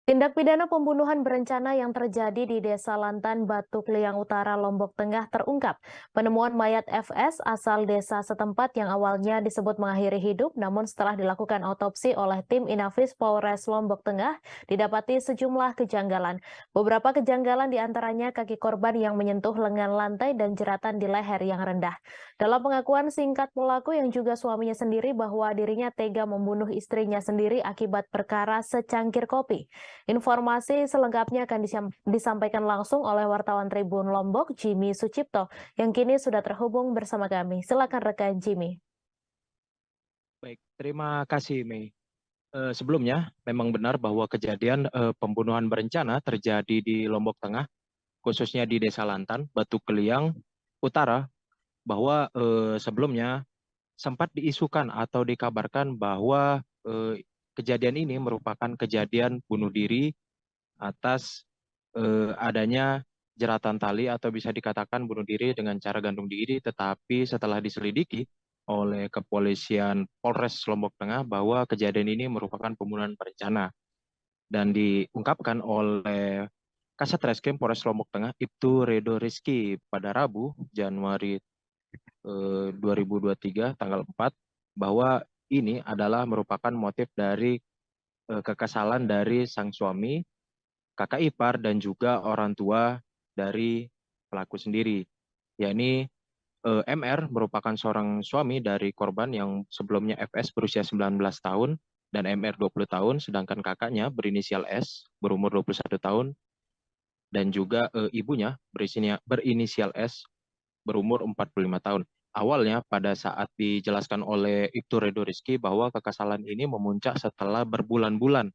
Tindak pidana pembunuhan berencana yang terjadi di Desa Lantan, Batu Kliang Utara, Lombok Tengah terungkap. Penemuan mayat FS asal desa setempat yang awalnya disebut mengakhiri hidup, namun setelah dilakukan otopsi oleh tim Inafis Polres Lombok Tengah, didapati sejumlah kejanggalan. Beberapa kejanggalan diantaranya kaki korban yang menyentuh lengan lantai dan jeratan di leher yang rendah. Dalam pengakuan singkat pelaku yang juga suaminya sendiri bahwa dirinya tega membunuh istrinya sendiri akibat perkara secangkir kopi. Informasi selengkapnya akan disampaikan langsung oleh wartawan Tribun Lombok, Jimmy Sucipto, yang kini sudah terhubung bersama kami. Silakan rekan Jimmy. Baik, terima kasih Mei. Sebelumnya, memang benar bahwa kejadian pembunuhan berencana terjadi di Lombok Tengah, khususnya di Desa Lantan, Batu Keliang Utara, bahwa sebelumnya sempat diisukan atau dikabarkan bahwa kejadian ini merupakan kejadian bunuh diri atas adanya jeratan tali atau bisa dikatakan bunuh diri dengan cara gantung diri, tetapi setelah diselidiki oleh kepolisian Polres Lombok Tengah bahwa kejadian ini merupakan pembunuhan berencana dan diungkapkan oleh Kasat Reskrim Polres Lombok Tengah Ibtu Redo Rizky pada Rabu Januari 2023 tanggal 4 bahwa ini adalah merupakan motif dari kekesalan dari sang suami, kakak ipar, dan juga orang tua dari pelaku sendiri, yakni MR merupakan seorang suami dari korban yang sebelumnya FS berusia 19 tahun dan MR 20 tahun, sedangkan kakaknya berinisial S berumur 21 tahun dan juga ibunya berinisial S berumur 45 tahun. Awalnya pada saat dijelaskan oleh Ibtu Redo Rizky bahwa kekesalan ini memuncak setelah berbulan-bulan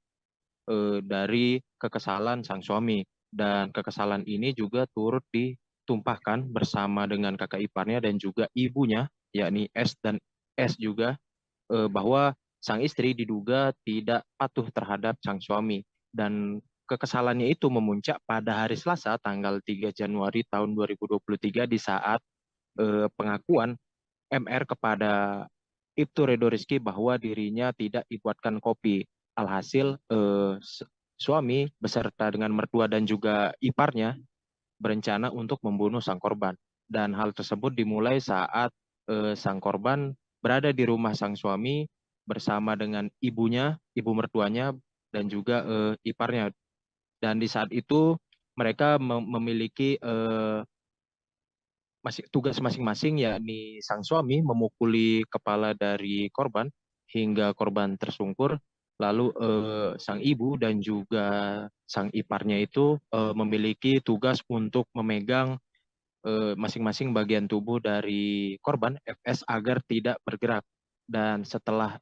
dari kekesalan sang suami, dan kekesalan ini juga turut ditumpahkan bersama dengan kakak iparnya dan juga ibunya yakni S dan S juga, bahwa sang istri diduga tidak patuh terhadap sang suami, dan kekesalannya itu memuncak pada hari Selasa tanggal 3 Januari tahun 2023 di saat pengakuan MR kepada Ibtu Redo Rizky bahwa dirinya tidak dibuatkan kopi. Alhasil suami beserta dengan mertua dan juga iparnya berencana untuk membunuh sang korban. Dan hal tersebut dimulai saat sang korban berada di rumah sang suami bersama dengan ibunya, ibu mertuanya, dan juga iparnya. Dan di saat itu mereka memiliki tugas masing-masing, yakni sang suami memukuli kepala dari korban hingga korban tersungkur, lalu sang ibu dan juga sang iparnya itu memiliki tugas untuk memegang masing-masing bagian tubuh dari korban FS agar tidak bergerak. Dan setelah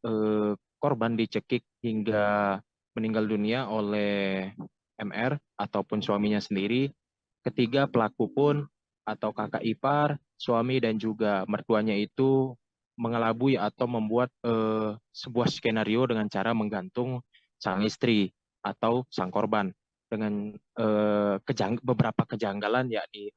korban dicekik hingga meninggal dunia oleh MR ataupun suaminya sendiri, ketiga pelaku pun atau kakak ipar, suami dan juga mertuanya itu mengelabui atau membuat sebuah skenario dengan cara menggantung sang istri atau sang korban dengan beberapa kejanggalan, yakni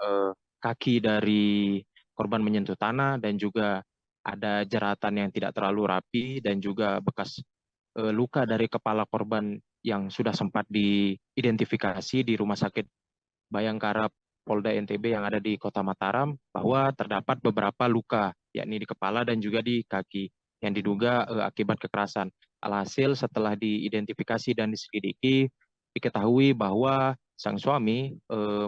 kaki dari korban menyentuh tanah dan juga ada jeratan yang tidak terlalu rapi dan juga bekas luka dari kepala korban yang sudah sempat diidentifikasi di Rumah Sakit Bayangkara Polda NTB yang ada di Kota Mataram, bahwa terdapat beberapa luka yakni di kepala dan juga di kaki yang diduga akibat kekerasan. Alhasil setelah diidentifikasi dan diselidiki, diketahui bahwa sang suami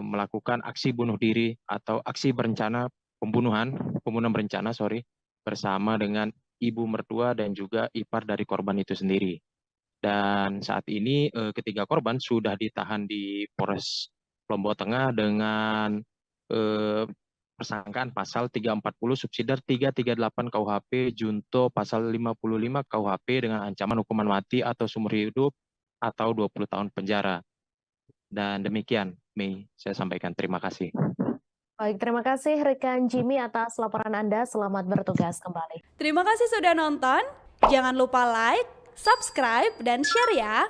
melakukan aksi bunuh diri atau aksi berencana pembunuhan berencana, bersama dengan ibu mertua dan juga ipar dari korban itu sendiri. Dan saat ini ketiga korban sudah ditahan di Polres Lombok Tengah dengan persangkaan pasal 340 subsidiar 338 KUHP junto pasal 55 KUHP dengan ancaman hukuman mati atau seumur hidup atau 20 tahun penjara. Dan demikian, Mei, saya sampaikan. Terima kasih. Baik, terima kasih rekan Jimmy atas laporan Anda. Selamat bertugas kembali. Terima kasih sudah nonton. Jangan lupa like, subscribe, dan share ya.